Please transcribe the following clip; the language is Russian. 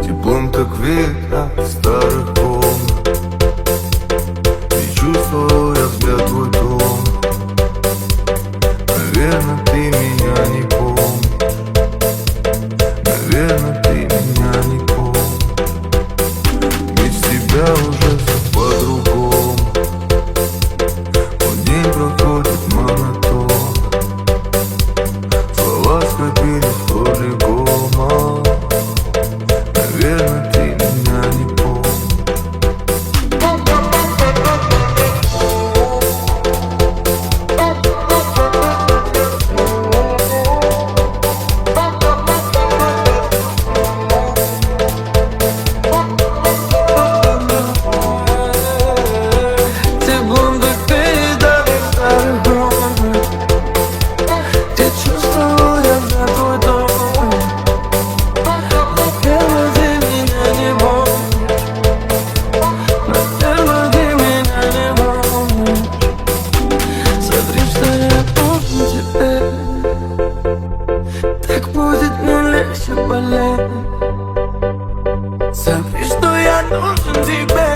Теплом, как ветра старых комнат. И чувствовал я взгляд твой тон. Наверное, ты меня не помнишь. Наверное, ты меня не помнишь. Без тебя уже все по-другому. Вот день проходит монотонно. Слова скопились по-другому. Наверное, ты меня не помнишь. Теплом, как ветер старых комнат. Ты чувствовал я за твой дом. Наверное, ты меня не помнишь. Наверное, ты меня не помнишь. Смотри, что я помню теперь. Так будет мне легче болеть. Смотри, что я нужен тебе.